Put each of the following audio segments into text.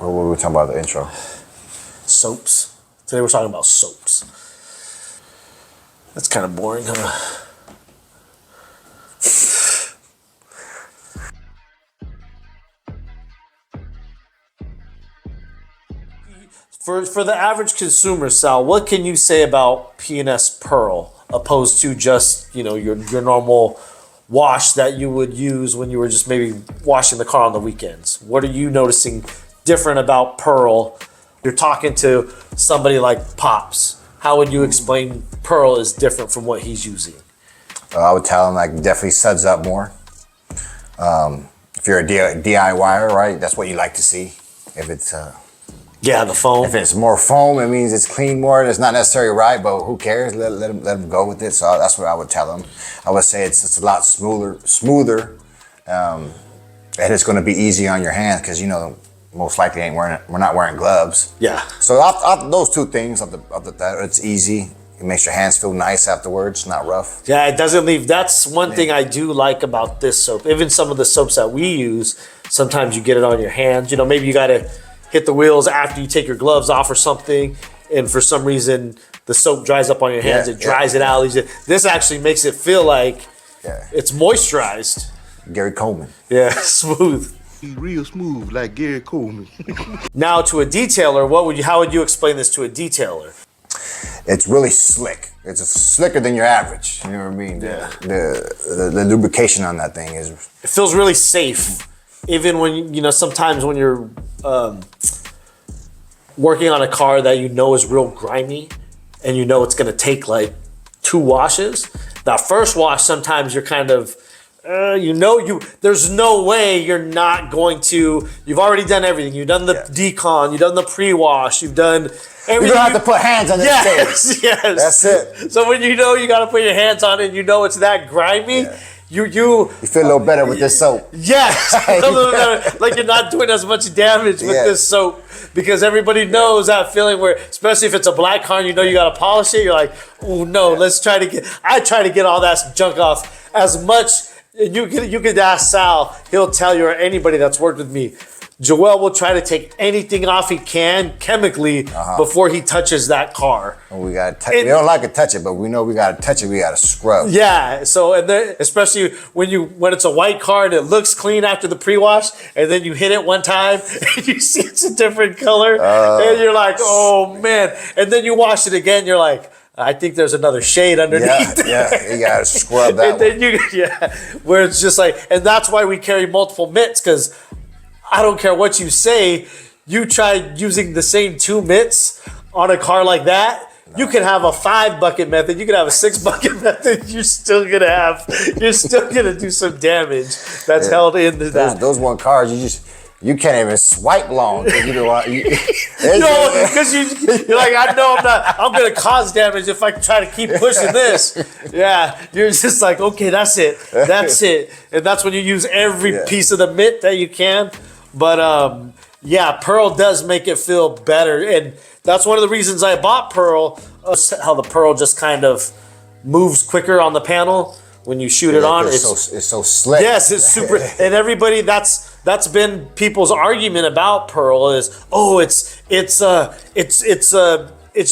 What were we talking about the intro? Soaps. Today we're talking about soaps. That's kind of boring, huh? For the average consumer, Sal, what can you say about P&S Pearl opposed to just, your normal wash that you would use when you were just maybe washing the car on the weekends? What are you noticing different about Pearl? You're talking to somebody like Pops. How would you explain Pearl is different from what he's using? I would tell him like definitely suds up more. If you're a DIYer, right, that's what you like to see. If it's the foam. If it's more foam, it means it's clean more. It's not necessarily right, but who cares? Let him go with it. So that's what I would tell him. I would say it's a lot smoother, and it's going to be easy on your hands because most likely we're not wearing gloves. Yeah. So after those two things, that it's easy. It makes your hands feel nice afterwards, not rough. Yeah, it doesn't leave. That's one thing I do like about this soap. Even some of the soaps that we use, sometimes you get it on your hands. Maybe you got to hit the wheels after you take your gloves off or something, and for some reason the soap dries up on your hands. It dries it out. This actually makes it feel like it's moisturized. Gary Coleman. Yeah, smooth. He's real smooth like Gary Coleman. Now to a detailer, how would you explain this to a detailer? It's really slick. It's slicker than your average. You know what I mean? Yeah. The lubrication on that thing is. It feels really safe. Even when, sometimes when you're working on a car that is real grimy and it's going to take like 2 washes, that first wash, sometimes you're kind of, there's no way you're not going to, you've already done everything. You've done the decon, you've done the pre-wash, you've done everything. You don't have to put hands on this thing. Yes. That's it. So when you got to put your hands on it and it's that grimy, you feel a little better with this soap. Yes, a little better. Like you're not doing as much damage with this soap because everybody knows that feeling where, especially if it's a black car, you got to polish it. You're like, oh no, let's try to get. I try to get all that junk off as much. You could ask Sal; he'll tell you, or anybody that's worked with me. Joel will try to take anything off he can chemically before he touches that car. And we got to touch. We don't like to touch it, but we know we got to touch it. We got to scrub. Yeah. So especially when it's a white car and it looks clean after the pre-wash, and then you hit it one time and you see it's a different color, and you're like, oh man. And then you wash it again, you're like, I think there's another shade underneath. Yeah, you gotta scrub that. And then where it's just like, and that's why we carry multiple mitts, because I don't care what you say, you try using the same 2 mitts on a car like that, you can have a 5-bucket method, you can have a 6-bucket method, you're still gonna do some damage that's held into that. Those one cars, you can't even swipe long. Because you're like, I know I'm gonna cause damage if I try to keep pushing this. Yeah, you're just like, okay, that's it. And that's when you use every piece of the mitt that you can. But Pearl does make it feel better, and that's one of the reasons I bought Pearl. How the Pearl just kind of moves quicker on the panel when you shoot it on. It's so slick. Yes, it's super. And everybody, that's been people's argument about Pearl is, it's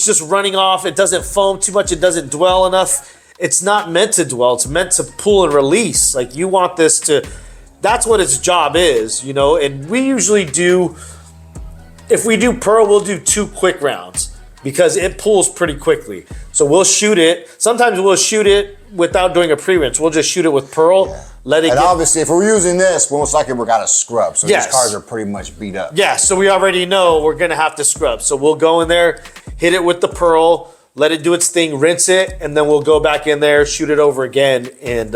just running off. It doesn't foam too much. It doesn't dwell enough. It's not meant to dwell. It's meant to pull and release. Like you want this to. That's what its job is, And we usually do. If we do Pearl, we'll do 2 quick rounds because it pulls pretty quickly. So we'll shoot it. Sometimes we'll shoot it without doing a pre-rinse. We'll just shoot it with Pearl. Yeah. Let it. And obviously, if we're using this, most likely we're gonna scrub. So these cars are pretty much beat up. Yeah. So we already know we're gonna have to scrub. So we'll go in there, hit it with the Pearl, let it do its thing, rinse it, and then we'll go back in there, shoot it over again, and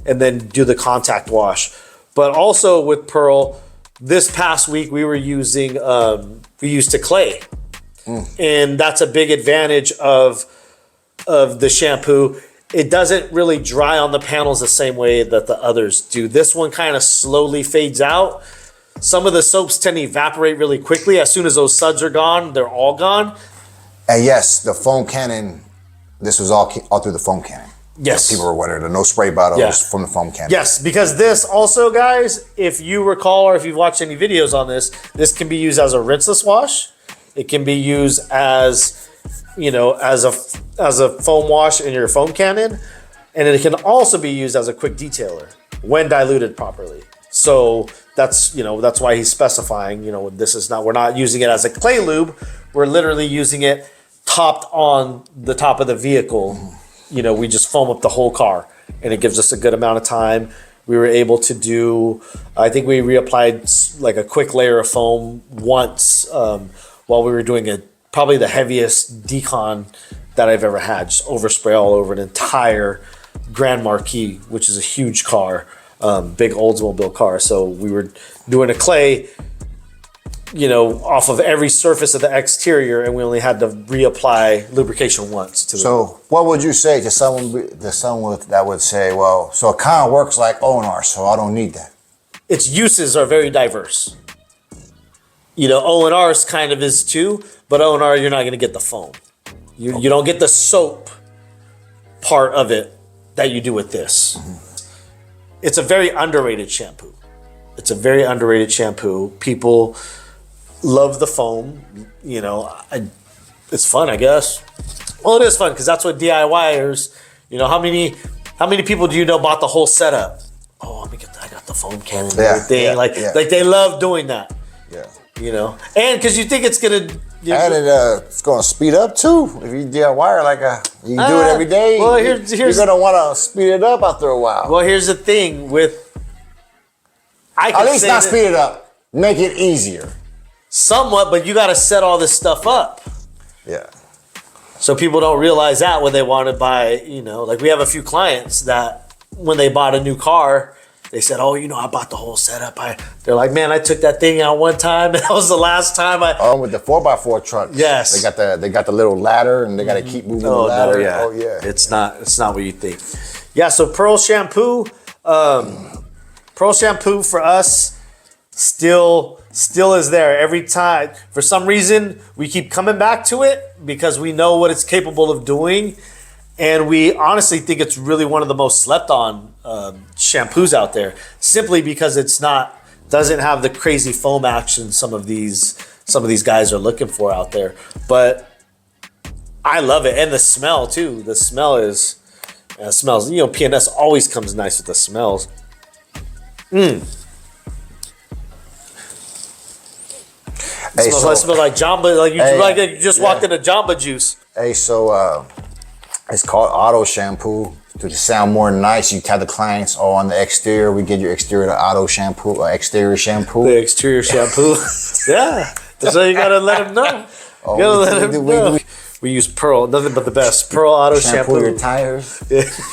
then do the contact wash. But also with Pearl, this past week we used Clay, and that's a big advantage of the shampoo. It doesn't really dry on the panels the same way that the others do. This one kind of slowly fades out. Some of the soaps tend to evaporate really quickly. As soon as those suds are gone, they're all gone. And yes, the foam cannon, this was all through the foam cannon. Yes. People were wondering the no spray bottles Yeah. from the foam cannon. Yes, because this also, guys, if you recall or if you've watched any videos on this, this can be used as a rinseless wash. It can be used as, as a foam wash in your foam cannon, and it can also be used as a quick detailer when diluted properly. So that's why he's specifying, we're not using it as a clay lube. We're literally using it topped on the top of the vehicle. We just foam up the whole car, and it gives us a good amount of time. We were able to do, I think we reapplied like a quick layer of foam once while we were doing probably the heaviest decon that I've ever had. Just overspray all over an entire Grand Marquis, which is a huge car, big Oldsmobile car. So we were doing a clay, off of every surface of the exterior, and we only had to reapply lubrication once to So what would you say to someone that would say, well, so it kind of works like Onar, so I don't need that? its uses are very diverse. O&R's kind of is too, but O&R, you're not going to get the foam. You don't get the soap part of it that you do with this. It's a very underrated shampoo. People love the foam. It's fun, I guess. Well, it is fun because that's what DIYers. How many people do you know bought the whole setup? Oh, I got the foam cannon and everything. Like they love doing that. Yeah. And because you think it's gonna. And it's going to speed up too. If you DIY you do it every day. Well, you're going to want to speed it up after a while. Well, here's the thing with. At least not speed it up. Make it easier. Somewhat, but you got to set all this stuff up. Yeah. So people don't realize that when they want to buy, like we have a few clients that when they bought a new car, they said, "Oh, I bought the whole setup." They're like, "Man, I took that thing out one time, and that was the last time I." Oh, with the 4x4 trucks. Yes. They got the little ladder, and they got to keep moving the ladder. No, yeah. It's not what you think. Yeah. So Pearl shampoo for us still is there every time. For some reason, we keep coming back to it because we know what it's capable of doing. And we honestly think it's really one of the most slept on shampoos out there, simply because doesn't have the crazy foam action some of these guys are looking for out there. But I love it, and the smell too. The smell smells. P&S always comes nice with the smells. Hey, I smell like Jamba. Like you just walked into Jamba Juice. Hey, so it's called auto shampoo. To sound more nice, you tell the clients, on the exterior, we get your exterior auto shampoo or exterior shampoo. The exterior shampoo. Yeah. So you gotta let them know. You gotta let them know. We use Pearl, nothing but the best. Pearl auto shampoo. Shampoo your tires.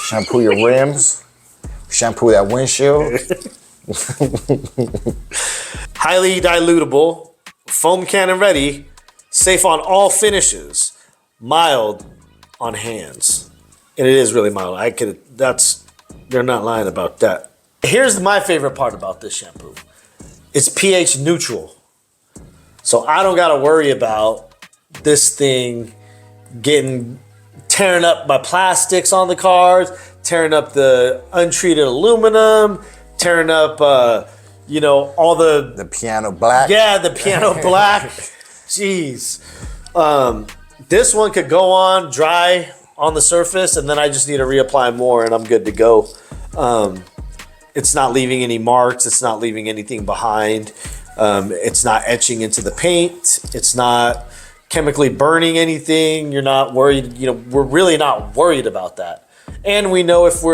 Shampoo your rims. Shampoo that windshield. Highly dilutable, foam cannon ready, safe on all finishes, mild on hands. And it is really mild. They're not lying about that. Here's my favorite part about this shampoo. It's pH neutral. So I don't gotta worry about this thing tearing up my plastics on the cars, tearing up the untreated aluminum, tearing up all the piano black. Yeah, the piano black. Jeez. This one could go on dry on the surface, and then I just need to reapply more, and I'm good to go. It's not leaving any marks. It's not leaving anything behind. It's not etching into the paint. It's not chemically burning anything. You're not worried. We're really not worried about that. And we know if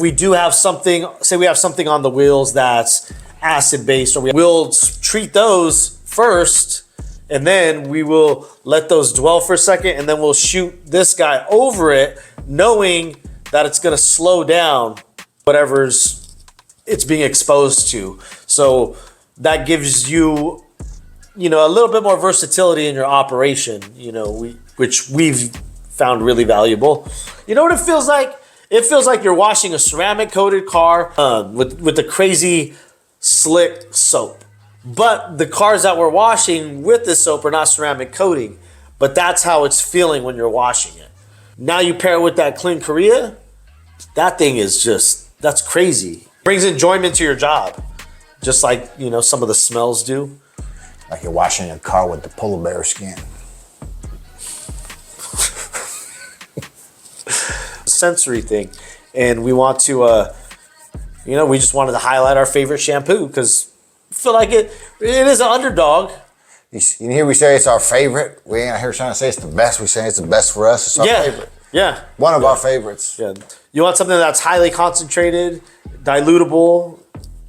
we do have something, say we have something on the wheels that's acid based, or we'll treat those first, and then we will let those dwell for a second, and then we'll shoot this guy over it, knowing that it's going to slow down whatever's it's being exposed to. So that gives you, a little bit more versatility in your operation, which we've found really valuable. You know what it feels like? It feels like you're washing a ceramic coated car with the crazy slick soap. But the cars that we're washing with this soap are not ceramic coating, but that's how it's feeling when you're washing it. Now you pair it with that Clean Korea, that thing is just, that's crazy. Brings enjoyment to your job, just like, you know, some of the smells do. Like you're washing your car with the polar bear skin. Sensory thing. And we want to, you know, we just wanted to highlight our favorite shampoo because I feel like it is an underdog. You hear we say it's our favorite. We ain't out here trying to say it's the best. We say it's the best for us. It's our favorite. Yeah. One of our favorites. Yeah. You want something that's highly concentrated, dilutable,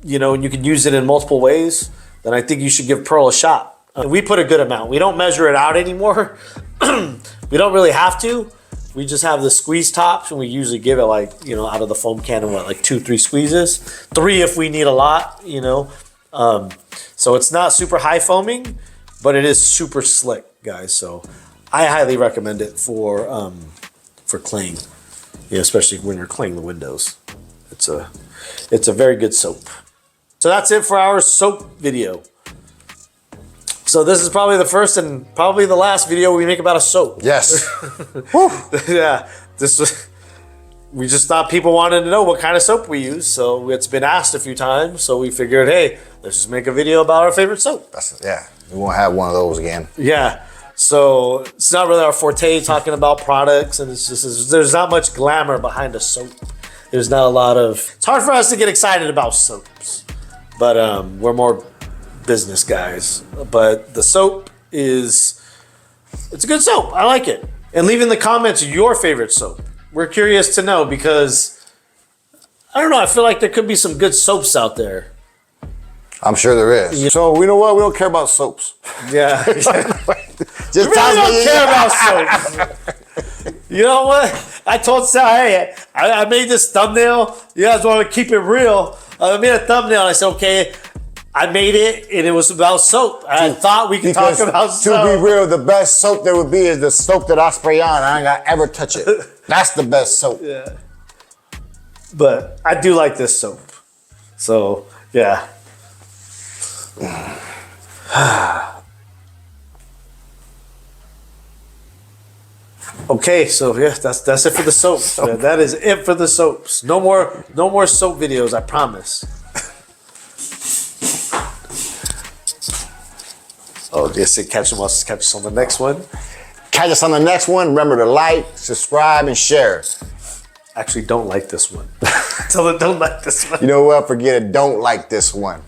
you know, and you can use it in multiple ways, then I think you should give Pearl a shot. We put a good amount. We don't measure it out anymore. We don't really have to. We just have the squeeze tops, and we usually give it like, you know, out of the foam can, what, like 2-3 squeezes, 3 if we need a lot, you know. So it's not super high foaming, but it is super slick, guys. So I highly recommend it for cleaning, yeah, especially when you're cleaning the windows. It's a very good soap. So that's it for our soap video. So this is probably the first and probably the last video we make about a soap. Yes. Yeah, we just thought people wanted to know what kind of soap we use. So it's been asked a few times. So we figured, hey, let's just make a video about our favorite soap. Yeah. We won't have one of those again. Yeah. So it's not really our forte talking about products, and it's just there's not much glamour behind a soap. There's not a lot of. It's hard for us to get excited about soaps, but we're more business guys. But the soap it's a good soap. I like it. And leave in the comments your favorite soap. We're curious to know because I don't know. I feel like there could be some good soaps out there. I'm sure there is. So we know what? We don't care about soaps. Yeah. Just We really don't care about soap. You know what? I told Sal, hey, I made this thumbnail. You guys want to keep it real? I made a thumbnail. And I said, okay, I made it, and it was about soap. I thought we could talk about soap. To be real, the best soap there would be is the soap that I spray on. I ain't got to ever touch it. That's the best soap. Yeah. But I do like this soap. So, yeah. Okay, so yeah, that's it for the soaps. Man. That is it for the soaps. No more soap videos, I promise. Oh, yes, catch us on the next one. Catch us on the next one. Remember to like, subscribe, and share. Actually, don't like this one. Tell them don't like this one. You know what? Forget it. Don't like this one.